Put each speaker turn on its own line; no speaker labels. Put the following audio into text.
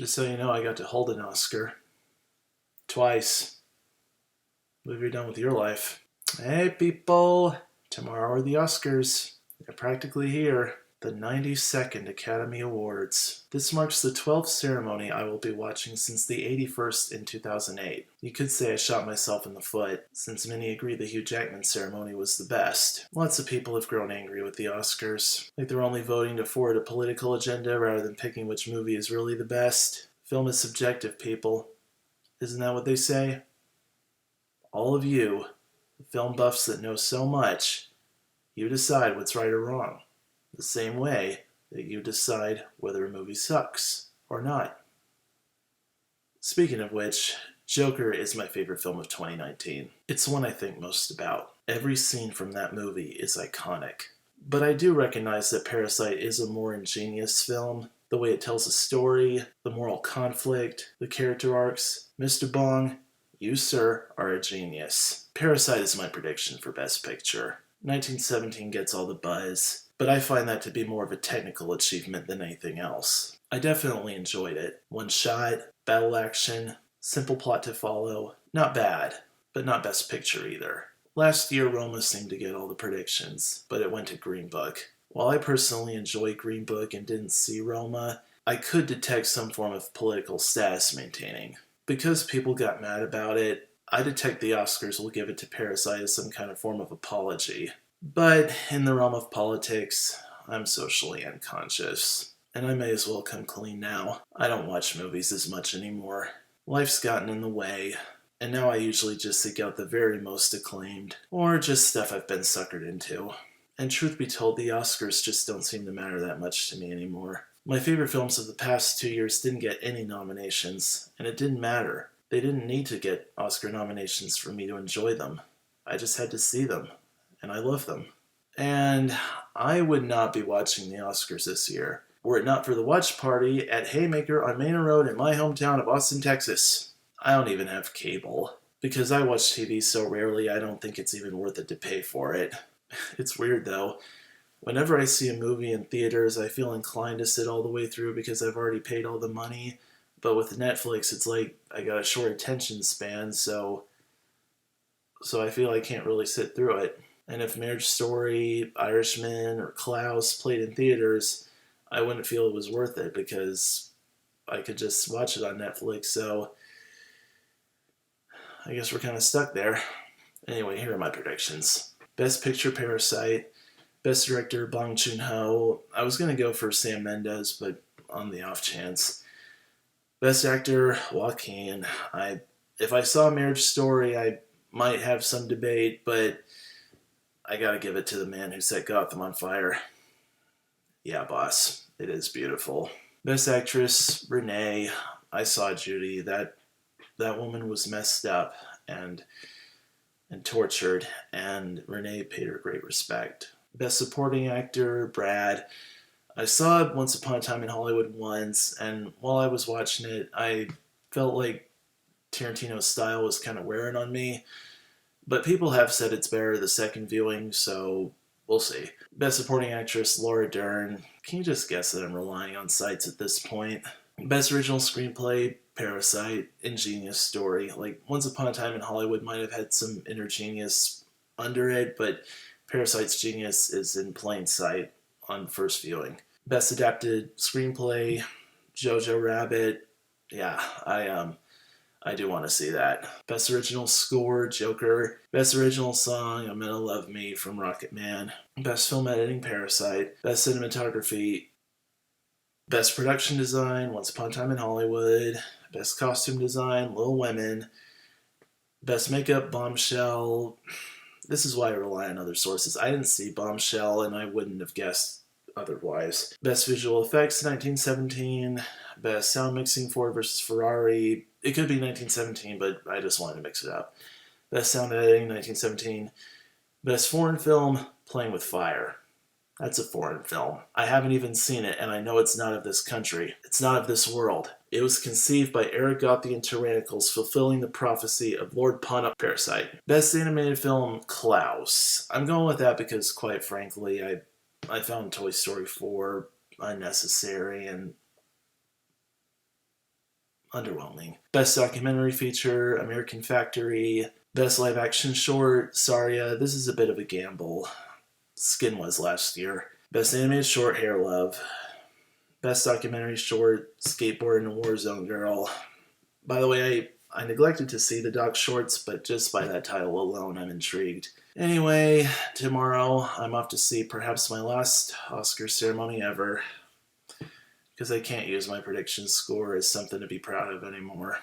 Just so you know, I got to hold an Oscar. Twice. What have you done with your life? Hey, people! Tomorrow are the Oscars. They're practically here. The 92nd Academy Awards. This marks the 12th ceremony I will be watching since the 81st in 2008. You could say I shot myself in the foot, since many agree the Hugh Jackman ceremony was the best. Lots of people have grown angry with the Oscars, like they're only voting to forward a political agenda rather than picking which movie is really the best. Film is subjective, people. Isn't that what they say? All of you, film buffs that know so much, you decide what's right or wrong. The same way that you decide whether a movie sucks or not. Speaking of which, Joker is my favorite film of 2019. It's the one I think most about. Every scene from that movie is iconic. But I do recognize that Parasite is a more ingenious film. The way it tells a story, the moral conflict, the character arcs. Mr. Bong, you, sir, are a genius. Parasite is my prediction for Best Picture. 1917 gets all the buzz, but I find that to be more of a technical achievement than anything else. I definitely enjoyed it. One shot, battle action, simple plot to follow. Not bad, but not Best Picture either. Last year, Roma seemed to get all the predictions, but it went to Green Book. While I personally enjoy Green Book and didn't see Roma, I could detect some form of political status maintaining. Because people got mad about it, I detect the Oscars will give it to Parasite as some kind of form of apology. But in the realm of politics, I'm socially unconscious. And I may as well come clean now. I don't watch movies as much anymore. Life's gotten in the way, and now I usually just seek out the very most acclaimed, or just stuff I've been suckered into. And truth be told, the Oscars just don't seem to matter that much to me anymore. My favorite films of the past 2 years didn't get any nominations, and it didn't matter. They didn't need to get Oscar nominations for me to enjoy them. I just had to see them, and I love them. And I would not be watching the Oscars this year, were it not for the watch party at Haymaker on Manor Road in my hometown of Austin, Texas. I don't even have cable. Because I watch TV so rarely, I don't think it's even worth it to pay for it. It's weird though. Whenever I see a movie in theaters, I feel inclined to sit all the way through because I've already paid all the money. But with Netflix, it's like I got a short attention span, so I feel I can't really sit through it. And if Marriage Story, Irishman, or Klaus played in theaters, I wouldn't feel it was worth it because I could just watch it on Netflix, so I guess we're kind of stuck there. Anyway, here are my predictions. Best Picture, Parasite. Best Director, Bong Joon-ho. I was going to go for Sam Mendes, but on the off chance. Best Actor, Joaquin. If I saw Marriage Story, I might have some debate, but I gotta give it to the man who set Gotham on fire. Yeah, boss. It is beautiful. Best Actress, Renee. I saw Judy. That woman was messed up and tortured, and Renee paid her great respect. Best Supporting Actor, Brad. I saw Once Upon a Time in Hollywood once, and while I was watching it, I felt like Tarantino's style was kind of wearing on me. But people have said it's better the second viewing, so we'll see. Best Supporting Actress, Laura Dern. Can you just guess that I'm relying on sites at this point? Best Original Screenplay, Parasite. Ingenious story. Like, Once Upon a Time in Hollywood might have had some inner genius under it, but Parasite's genius is in plain sight on first viewing. Best Adapted Screenplay, Jojo Rabbit. Yeah, I do want to see that. Best Original Score, Joker. Best Original Song, I'm Gonna Love Me from Rocket Man. Best Film Editing, Parasite. Best Cinematography. Best Production Design, Once Upon a Time in Hollywood. Best Costume Design, Little Women. Best Makeup, Bombshell. This is why I rely on other sources. I didn't see Bombshell, and I wouldn't have guessed otherwise. Best Visual Effects, 1917. Best Sound Mixing, Ford versus Ferrari. It could be 1917, but I just wanted to mix it up. Best Sound Editing, 1917. Best Foreign Film, Playing with Fire. That's a foreign film. I haven't even seen it, and I know it's not of this country. It's not of this world. It was conceived by Aragothian tyrannicals fulfilling the prophecy of Lord Pun. Parasite. Best Animated Film, Klaus. I'm going with that because, quite frankly, I found Toy Story 4 unnecessary, and underwhelming. Best documentary feature, American Factory. Best live action short, Saria. This is a bit of a gamble. Skin was last year. Best animated short, Hair Love. Best documentary short, Skateboard and Warzone Girl. By the way, I neglected to see the doc shorts, but just by that title alone, I'm intrigued. Anyway, tomorrow I'm off to see perhaps my last Oscar ceremony ever, because I can't use my prediction score as something to be proud of anymore.